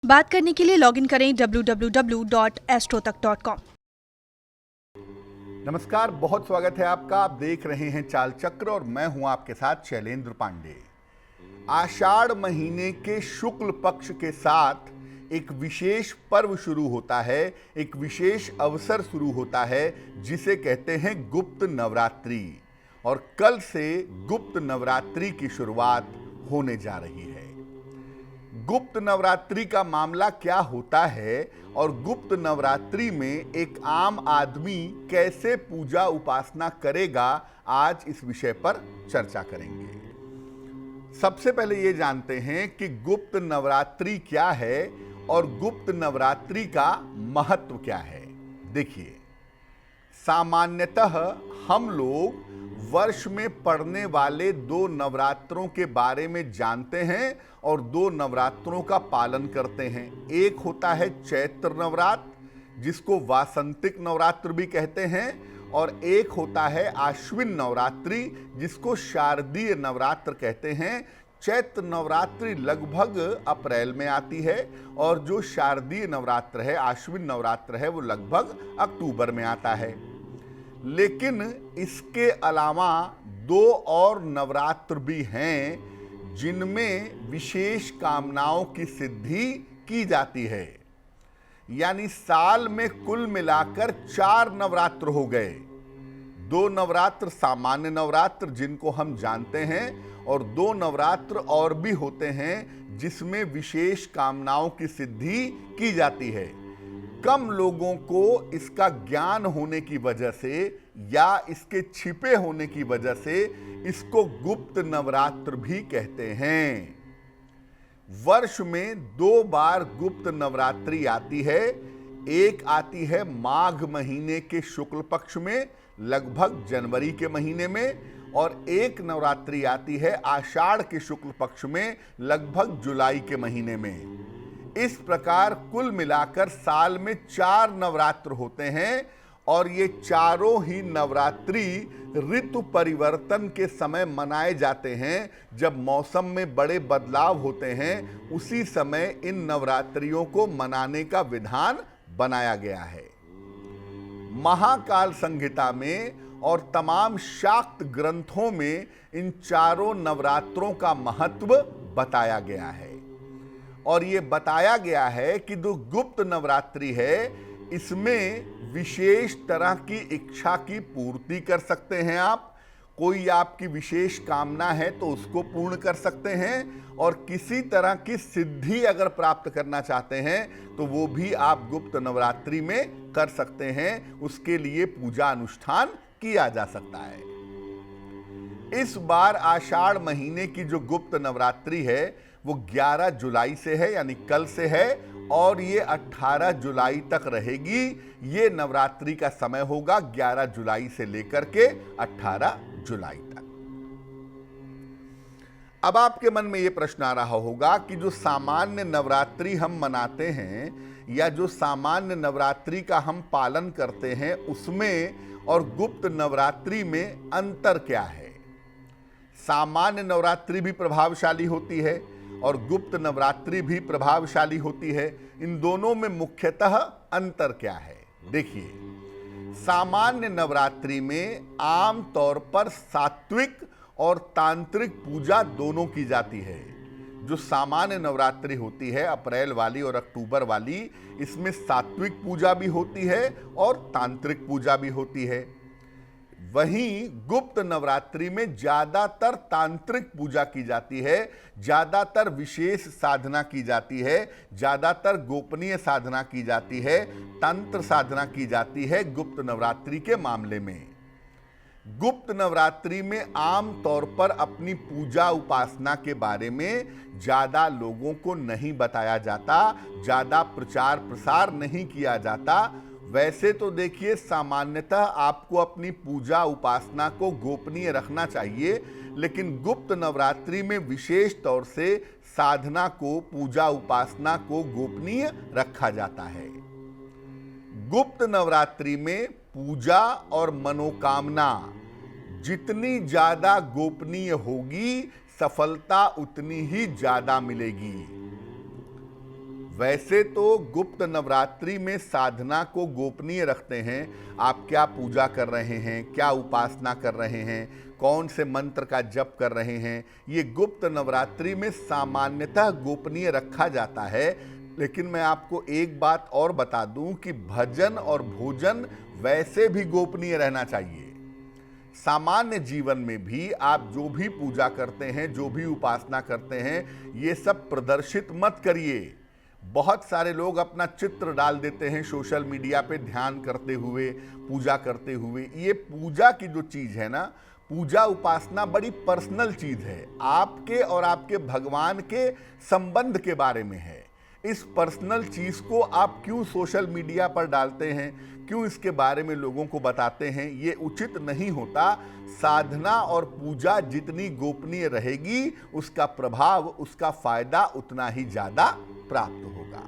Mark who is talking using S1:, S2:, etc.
S1: बात करने के लिए लॉगिन करें www.astrotak.com।
S2: नमस्कार, बहुत स्वागत है आपका। आप देख रहे हैं चाल चक्र और मैं हूं आपके साथ शैलेंद्र पांडे। आषाढ़ महीने के शुक्ल पक्ष के साथ एक विशेष पर्व शुरू होता है, एक विशेष अवसर शुरू होता है जिसे कहते हैं गुप्त नवरात्रि। और कल से गुप्त नवरात्रि की शुरुआत होने जा रही है। गुप्त नवरात्रि का मामला क्या होता है और गुप्त नवरात्रि में एक आम आदमी कैसे पूजा उपासना करेगा, आज इस विषय पर चर्चा करेंगे। सबसे पहले ये जानते हैं कि गुप्त नवरात्रि क्या है और गुप्त नवरात्रि का महत्व क्या है। देखिए, सामान्यतः हम लोग वर्ष में पड़ने वाले 2 नवरात्रों के बारे में जानते हैं और 2 नवरात्रों का पालन करते हैं। एक होता है चैत्र नवरात्र, जिसको वासंतिक नवरात्र भी कहते हैं, और एक होता है आश्विन नवरात्रि, जिसको शारदीय नवरात्र कहते हैं। चैत्र नवरात्रि लगभग अप्रैल में आती है और जो शारदीय नवरात्र है, आश्विन नवरात्र है, वो लगभग अक्टूबर में आता है। लेकिन इसके अलावा 2 और नवरात्र भी हैं जिनमें विशेष कामनाओं की सिद्धि की जाती है। यानी साल में कुल मिलाकर 4 नवरात्र हो गए। 2 नवरात्र सामान्य नवरात्र जिनको हम जानते हैं, और 2 नवरात्र और भी होते हैं जिसमें विशेष कामनाओं की सिद्धि की जाती है। कम लोगों को इसका ज्ञान होने की वजह से या इसके छिपे होने की वजह से इसको गुप्त नवरात्र भी कहते हैं। वर्ष में 2 बार गुप्त नवरात्रि आती है। एक आती है माघ महीने के शुक्ल पक्ष में, लगभग जनवरी के महीने में, और एक नवरात्रि आती है आषाढ़ के शुक्ल पक्ष में, लगभग जुलाई के महीने में। इस प्रकार कुल मिलाकर साल में 4 नवरात्र होते हैं और ये चारों ही नवरात्रि ऋतु परिवर्तन के समय मनाए जाते हैं। जब मौसम में बड़े बदलाव होते हैं, उसी समय इन नवरात्रियों को मनाने का विधान बनाया गया है। महाकाल संहिता में और तमाम शाक्त ग्रंथों में इन चारों नवरात्रों का महत्व बताया गया है। और ये बताया गया है कि जो गुप्त नवरात्रि है, इसमें विशेष तरह की इच्छा की पूर्ति कर सकते हैं आप। कोई आपकी विशेष कामना है तो उसको पूर्ण कर सकते हैं, और किसी तरह की सिद्धि अगर प्राप्त करना चाहते हैं तो वो भी आप गुप्त नवरात्रि में कर सकते हैं। उसके लिए पूजा अनुष्ठान किया जा सकता है। इस बार आषाढ़ महीने की जो गुप्त नवरात्रि है वो 11 जुलाई से है, यानी कल से है, और ये 18 जुलाई तक रहेगी। ये नवरात्रि का समय होगा 11 जुलाई से लेकर के 18 जुलाई तक। अब आपके मन में ये प्रश्न आ रहा होगा कि जो सामान्य नवरात्रि हम मनाते हैं या जो सामान्य नवरात्रि का हम पालन करते हैं, उसमें और गुप्त नवरात्रि में अंतर क्या है। सामान्य नवरात्रि भी प्रभावशाली होती है और गुप्त नवरात्रि भी प्रभावशाली होती है। इन दोनों में मुख्यतः अंतर क्या है। देखिए, सामान्य नवरात्रि में आम तौर पर सात्विक और तांत्रिक पूजा दोनों की जाती है। जो सामान्य नवरात्रि होती है, अप्रैल वाली और अक्टूबर वाली, इसमें सात्विक पूजा भी होती है और तांत्रिक पूजा भी होती है। वहीं गुप्त नवरात्रि में ज्यादातर तांत्रिक पूजा की जाती है, ज्यादातर विशेष साधना की जाती है, ज्यादातर गोपनीय साधना की जाती है, तंत्र साधना की जाती है गुप्त नवरात्रि के मामले में। गुप्त नवरात्रि में आम तौर पर अपनी पूजा उपासना के बारे में ज्यादा लोगों को नहीं बताया जाता, ज्यादा प्रचार प्रसार नहीं किया जाता। वैसे तो देखिए, सामान्यतः आपको अपनी पूजा उपासना को गोपनीय रखना चाहिए, लेकिन गुप्त नवरात्रि में विशेष तौर से साधना को, पूजा उपासना को गोपनीय रखा जाता है। गुप्त नवरात्रि में पूजा और मनोकामना जितनी ज्यादा गोपनीय होगी, सफलता उतनी ही ज्यादा मिलेगी। वैसे तो गुप्त नवरात्रि में साधना को गोपनीय रखते हैं। आप क्या पूजा कर रहे हैं, क्या उपासना कर रहे हैं, कौन से मंत्र का जप कर रहे हैं, ये गुप्त नवरात्रि में सामान्यतः गोपनीय रखा जाता है। लेकिन मैं आपको एक बात और बता दूं कि भजन और भोजन वैसे भी गोपनीय रहना चाहिए। सामान्य जीवन में भी आप जो भी पूजा करते हैं, जो भी उपासना करते हैं, ये सब प्रदर्शित मत करिए। बहुत सारे लोग अपना चित्र डाल देते हैं सोशल मीडिया पे ध्यान करते हुए, पूजा करते हुए। ये पूजा की जो चीज़ है ना, पूजा उपासना बड़ी पर्सनल चीज़ है, आपके और आपके भगवान के संबंध के बारे में है। इस पर्सनल चीज़ को आप क्यों सोशल मीडिया पर डालते हैं, क्यों इसके बारे में लोगों को बताते हैं, ये उचित नहीं होता। साधना और पूजा जितनी गोपनीय रहेगी, उसका प्रभाव, उसका फायदा उतना ही ज़्यादा प्राप्त होगा।